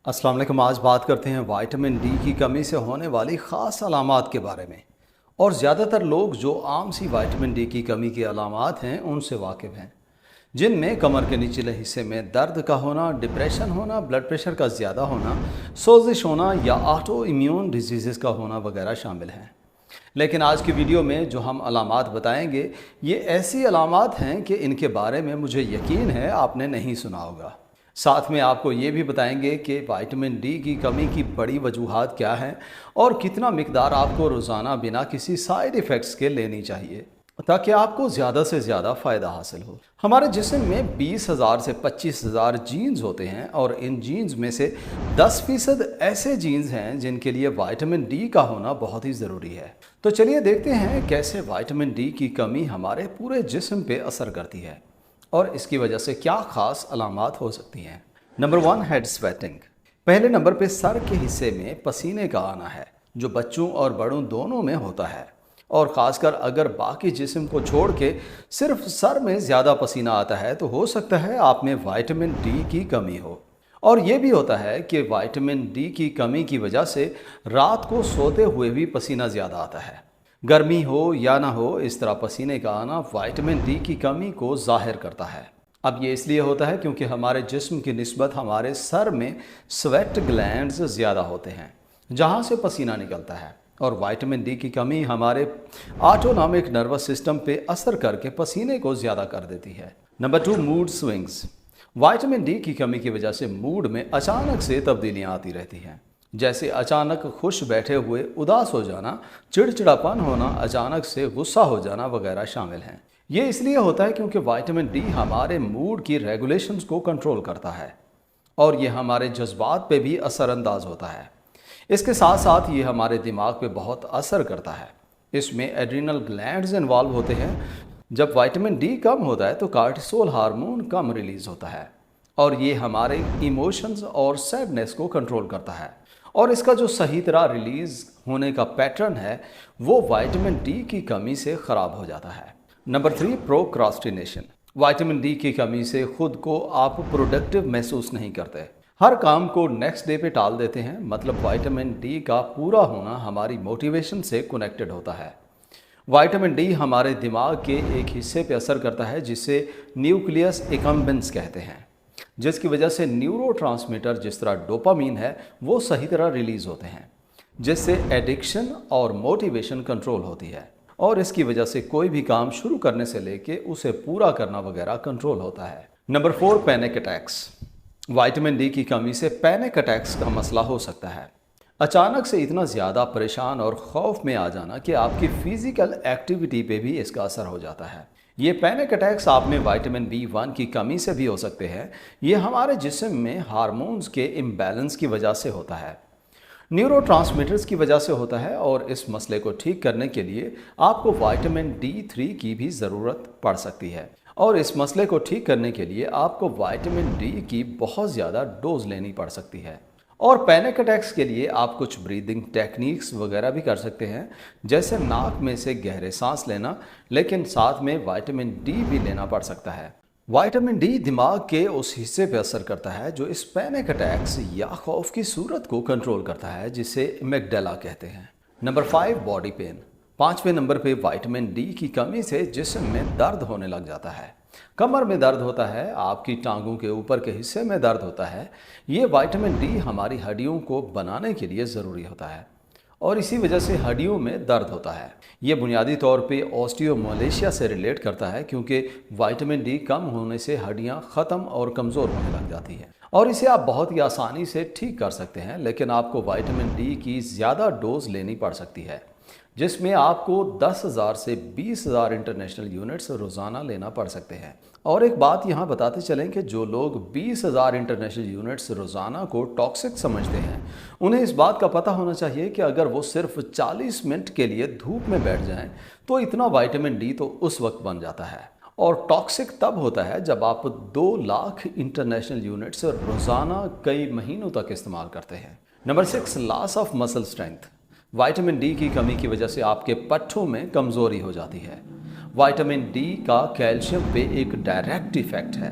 अस्सलाम वालेकुम। आज बात करते हैं विटामिन डी की कमी से होने वाली ख़ास अलामात के बारे में। और ज़्यादातर लोग जो आम सी विटामिन डी की कमी की अलामात हैं उनसे वाकिफ़ हैं, जिनमें कमर के निचले हिस्से में दर्द का होना, डिप्रेशन होना, ब्लड प्रेशर का ज़्यादा होना, सोजिश होना या ऑटो इम्यून डिजीज़ का होना वगैरह शामिल हैं। लेकिन आज की वीडियो में जो हम अलामात बताएंगे, ये ऐसी अलामात हैं कि इनके बारे में मुझे यकीन है आपने नहीं सुना होगा। साथ में आपको ये भी बताएंगे कि विटामिन डी की कमी की बड़ी वजूहात क्या हैं और कितना मिकदार आपको रोज़ाना बिना किसी साइड इफ़ेक्ट्स के लेनी चाहिए ताकि आपको ज़्यादा से ज़्यादा फ़ायदा हासिल हो। हमारे जिस्म में 20,000 से 25,000 जीन्स होते हैं और इन जीन्स में से 10% ऐसे जीन्स हैं जिनके लिए विटामिन डी का होना बहुत ही ज़रूरी है। तो चलिए देखते हैं कैसे विटामिन डी की कमी हमारे पूरे जिस्म पे असर करती है और इसकी वजह से क्या ख़ास अलामात हो सकती हैं। Number 1, head sweating. पहले नंबर पे सर के हिस्से में पसीने का आना है, जो बच्चों और बड़ों दोनों में होता है। और ख़ासकर अगर बाकी जिस्म को छोड़ के सिर्फ सर में ज़्यादा पसीना आता है तो हो सकता है आप में विटामिन डी की कमी हो। और ये भी होता है कि विटामिन डी की कमी की वजह से रात को सोते हुए भी पसीना ज़्यादा आता है। गर्मी हो या ना हो, इस तरह पसीने का आना विटामिन डी की कमी को ज़ाहिर करता है। अब ये इसलिए होता है क्योंकि हमारे जिस्म की निस्बत हमारे सर में स्वेट ग्लैंड्स ज़्यादा होते हैं जहाँ से पसीना निकलता है, और विटामिन डी की कमी हमारे ऑटोनॉमिक नर्वस सिस्टम पे असर करके पसीने को ज़्यादा कर देती है। Number 2, mood swings. Vitamin D की कमी की वजह से मूड में अचानक से तब्दीलियाँ आती रहती हैं, जैसे अचानक खुश बैठे हुए उदास हो जाना, चिड़चिड़ापन होना, अचानक से गुस्सा हो जाना वगैरह शामिल हैं। ये इसलिए होता है क्योंकि विटामिन डी हमारे मूड की रेगुलेशंस को कंट्रोल करता है और ये हमारे जज्बात पे भी असरअंदाज होता है। इसके साथ साथ ये हमारे दिमाग पे बहुत असर करता है। इसमें एड्रिनल ग्लैंड्स इन्वॉल्व होते हैं। जब विटामिन डी कम होता है तो कार्टिसोल हार्मोन कम रिलीज़ होता है और ये हमारे इमोशंस और सैडनेस को कंट्रोल करता है, और इसका जो सही तरह रिलीज़ होने का पैटर्न है वो विटामिन डी की कमी से ख़राब हो जाता है। Number 3, procrastination. विटामिन डी की कमी से खुद को आप प्रोडक्टिव महसूस नहीं करते, हर काम को नेक्स्ट डे पे टाल देते हैं। मतलब विटामिन डी का पूरा होना हमारी मोटिवेशन से कनेक्टेड होता है। विटामिन डी हमारे दिमाग के एक हिस्से पे असर करता है जिसे न्यूक्लियस एकम्बेंस कहते हैं, जिसकी वजह से न्यूरोट्रांसमीटर जिस तरह डोपामीन है वो सही तरह रिलीज़ होते हैं, जिससे एडिक्शन और मोटिवेशन कंट्रोल होती है, और इसकी वजह से कोई भी काम शुरू करने से लेके उसे पूरा करना वगैरह कंट्रोल होता है। Number 4, panic attacks. Vitamin D की कमी से पैनिक अटैक्स का मसला हो सकता है। अचानक से इतना ज़्यादा परेशान और खौफ में आ जाना कि आपकी फ़िज़िकल एक्टिविटी पे भी इसका असर हो जाता है। ये पैनिक अटैक्स आप में विटामिन B1 की कमी से भी हो सकते हैं। ये हमारे जिस्म में हार्मोन्स के इम्बैलेंस की वजह से होता है, न्यूरोट्रांसमीटर्स की वजह से होता है, और इस मसले को ठीक करने के लिए आपको विटामिन D3 की भी ज़रूरत पड़ सकती है, और इस मसले को ठीक करने के लिए आपको विटामिन डी की बहुत ज़्यादा डोज लेनी पड़ सकती है। और पैनिक अटैक्स के लिए आप कुछ ब्रीदिंग टेक्निक्स वगैरह भी कर सकते हैं, जैसे नाक में से गहरे सांस लेना, लेकिन साथ में विटामिन डी भी लेना पड़ सकता है। विटामिन डी दिमाग के उस हिस्से पर असर करता है जो इस पैनिक अटैक्स या खौफ की सूरत को कंट्रोल करता है, जिसे एमिगडाला कहते हैं। Number 5, body pain. 5वें नंबर पे विटामिन डी की कमी से जिस्म में दर्द होने लग जाता है। कमर में दर्द होता है, आपकी टांगों के ऊपर के हिस्से में दर्द होता है। ये विटामिन डी हमारी हड्डियों को बनाने के लिए ज़रूरी होता है और इसी वजह से हड्डियों में दर्द होता है। ये बुनियादी तौर पे ऑस्टियोमलेशिया से रिलेट करता है, क्योंकि विटामिन डी कम होने से हड्डियां ख़त्म और कमज़ोर होने लग जाती हैं, और इसे आप बहुत ही आसानी से ठीक कर सकते हैं। लेकिन आपको विटामिन डी की ज़्यादा डोज लेनी पड़ सकती है, जिसमें आपको 10,000 से 20,000 इंटरनेशनल यूनिट्स रोज़ाना लेना पड़ सकते हैं। और एक बात यहाँ बताते चलें कि जो लोग 20,000 इंटरनेशनल यूनिट्स रोज़ाना को टॉक्सिक समझते हैं, उन्हें इस बात का पता होना चाहिए कि अगर वो सिर्फ 40 मिनट के लिए धूप में बैठ जाएं तो इतना विटामिन डी तो उस वक्त बन जाता है। और टॉक्सिक तब होता है जब आप 2 लाख इंटरनेशनल यूनिट्स रोज़ाना कई महीनों तक इस्तेमाल करते हैं। Number 6, loss of muscle strength. Vitamin D की कमी की वजह से आपके पट्ठों में कमज़ोरी हो जाती है। विटामिन डी का कैल्शियम पे एक डायरेक्ट इफ़ेक्ट है।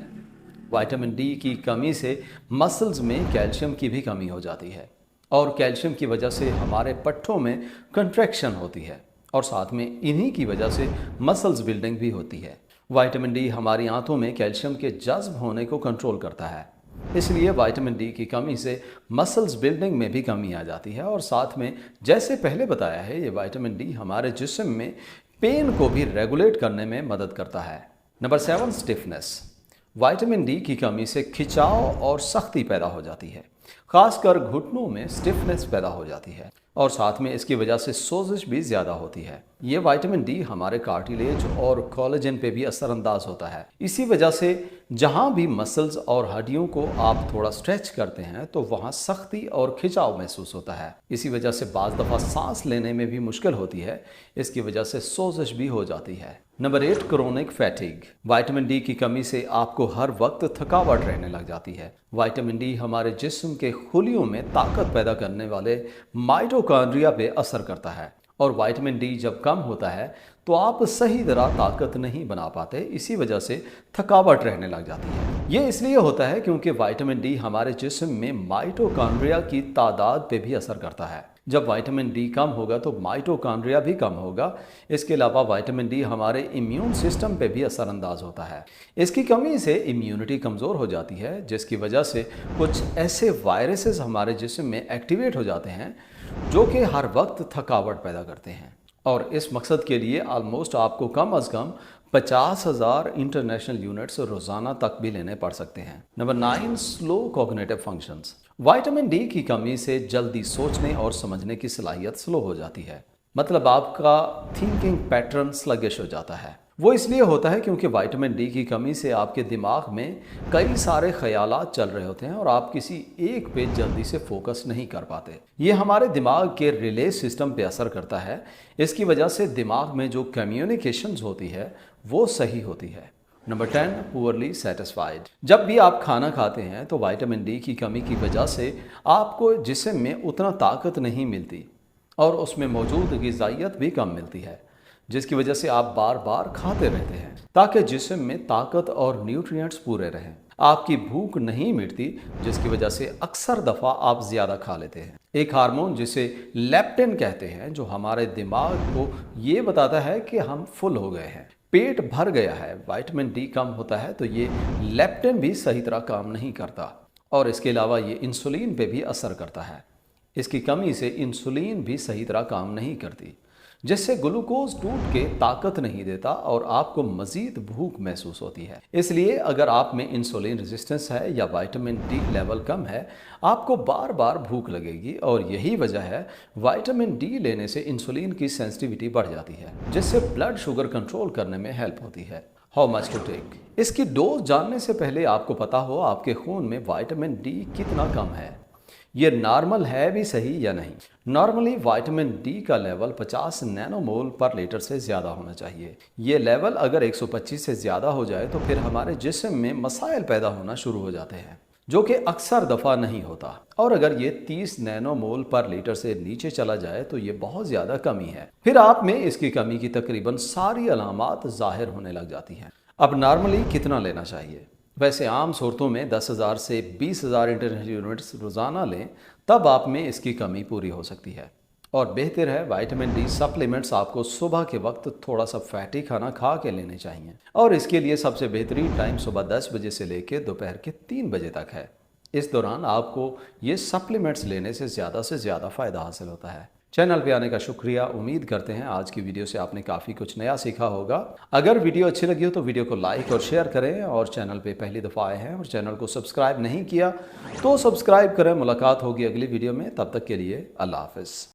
विटामिन डी की कमी से मसल्स में कैल्शियम की भी कमी हो जाती है और कैल्शियम की वजह से हमारे पट्टों में कंट्रैक्शन होती है और साथ में इन्हीं की वजह से मसल्स बिल्डिंग भी होती है। विटामिन डी हमारी आंतों में कैल्शियम के जज्ब होने को कंट्रोल करता है, इसलिए विटामिन डी की कमी से मसल्स बिल्डिंग में भी कमी आ जाती है और साथ में जैसे पहले बताया है, ये विटामिन डी हमारे जिस्म में पेन को भी रेगुलेट करने में मदद करता है। Number 7, stiffness. विटामिन डी की कमी से खिंचाव और सख्ती पैदा हो जाती है, खासकर घुटनों में स्टिफनेस पैदा हो जाती है और साथ में इसकी वजह से सोजिश भी ज़्यादा होती है। ये विटामिन डी हमारे कार्टिलेज और कोलेजन पे भी असरअंदाज होता है। इसी वजह से जहाँ भी मसल्स और हड्डियों को आप थोड़ा स्ट्रेच करते हैं तो वहाँ सख्ती और खिंचाव महसूस होता है। इसी वजह से बाज़ दफ़ा सांस लेने में भी मुश्किल होती है, इसकी वजह से सोजिश भी हो जाती है। Number 8, chronic fatigue. Vitamin D की कमी से आपको हर वक्त थकावट रहने लग जाती है। विटामिन डी हमारे जिस्म के खुलियों में ताकत पैदा करने वाले माइटोकॉन्ड्रिया पे असर करता है और विटामिन डी जब कम होता है तो आप सही तरह ताकत नहीं बना पाते, इसी वजह से थकावट रहने लग जाती है। ये इसलिए होता है क्योंकि विटामिन डी हमारे जिस्म में माइटोकॉन्ड्रिया की तादाद पे भी असर करता है। जब विटामिन डी कम होगा तो माइटोकॉन्ड्रिया भी कम होगा। इसके अलावा विटामिन डी हमारे इम्यून सिस्टम पे भी असरअंदाज होता है। इसकी कमी से इम्यूनिटी कमज़ोर हो जाती है, जिसकी वजह से कुछ ऐसे वायरसेस हमारे जिस्म में एक्टिवेट हो जाते हैं जो कि हर वक्त थकावट पैदा करते हैं और इस मकसद के लिए ऑलमोस्ट आपको कम अज़ कम 50,000 इंटरनेशनल यूनिट्स रोज़ाना तक भी लेने पड़ सकते हैं। Number 9, slow cognitive functions. Vitamin D की कमी से जल्दी सोचने और समझने की सलाहियत स्लो हो जाती है, मतलब आपका थिंकिंग पैटर्न स्लगिश हो जाता है। वो इसलिए होता है क्योंकि विटामिन डी की कमी से आपके दिमाग में कई सारे ख्यालात चल रहे होते हैं और आप किसी एक पे जल्दी से फोकस नहीं कर पाते। ये हमारे दिमाग के रिले सिस्टम पे असर करता है। इसकी वजह से दिमाग में जो कम्युनिकेशंस होती है वो सही होती है। Number 10, poorly satisfied. जब भी आप खाना खाते हैं तो विटामिन डी की कमी की वजह से आपको जिस्म में उतना ताकत नहीं मिलती और उसमें मौजूद ग़िज़ाइयत भी कम मिलती है, जिसकी वजह से आप बार बार खाते रहते हैं ताकि जिस्म में ताकत और न्यूट्रिएंट्स पूरे रहें। आपकी भूख नहीं मिटती, जिसकी वजह से अक्सर दफ़ा आप ज़्यादा खा लेते हैं। एक हार्मोन जिसे लेप्टिन कहते हैं, जो हमारे दिमाग को ये बताता है कि हम फुल हो गए हैं, पेट भर गया है। विटामिन डी कम होता है तो ये लेप्टिन भी सही तरह काम नहीं करता और इसके अलावा ये इंसुलिन पे भी असर करता है। इसकी कमी से इंसुलिन भी सही तरह काम नहीं करती, जिससे ग्लूकोज टूट के ताकत नहीं देता और आपको मज़ीद भूख महसूस होती है। इसलिए अगर आप में इंसुलिन रेजिस्टेंस है या विटामिन डी लेवल कम है, आपको बार बार भूख लगेगी और यही वजह है विटामिन डी लेने से इंसुलिन की सेंसिटिविटी बढ़ जाती है, जिससे ब्लड शुगर कंट्रोल करने में हेल्प होती है। How much to take. इसकी डोज जानने से पहले आपको पता हो आपके खून में विटामिन डी कितना कम है, ये नॉर्मल है भी सही या नहीं। नॉर्मली विटामिन डी का लेवल 50 नैनोमोल पर लीटर से ज़्यादा होना चाहिए। ये लेवल अगर 125 से ज़्यादा हो जाए तो फिर हमारे जिस्म में मसाइल पैदा होना शुरू हो जाते हैं, जो कि अक्सर दफ़ा नहीं होता। और अगर ये 30 नैनोमोल पर लीटर से नीचे चला जाए तो ये बहुत ज़्यादा कमी है। फिर आप में इसकी कमी की तकरीबन सारी अलामात ज़ाहिर होने लग जाती हैं। अब नॉर्मली कितना लेना चाहिए? वैसे आम सूरतों में 10,000 से 20,000 इंटरनेशनल यूनिट्स रोज़ाना लें, तब आप में इसकी कमी पूरी हो सकती है। और बेहतर है विटामिन डी सप्लीमेंट्स आपको सुबह के वक्त थोड़ा सा फैटी खाना खा के लेने चाहिए और इसके लिए सबसे बेहतरीन टाइम सुबह 10 बजे से लेकर दोपहर के 3 बजे तक है। इस दौरान आपको ये सप्लीमेंट्स लेने से ज़्यादा फ़ायदा हासिल होता है। चैनल पे आने का शुक्रिया। उम्मीद करते हैं आज की वीडियो से आपने काफ़ी कुछ नया सीखा होगा। अगर वीडियो अच्छी लगी हो तो वीडियो को लाइक और शेयर करें और चैनल पे पहली दफ़ा आए हैं और चैनल को सब्सक्राइब नहीं किया तो सब्सक्राइब करें। मुलाकात होगी अगली वीडियो में, तब तक के लिए अल्लाह हाफ़िज़।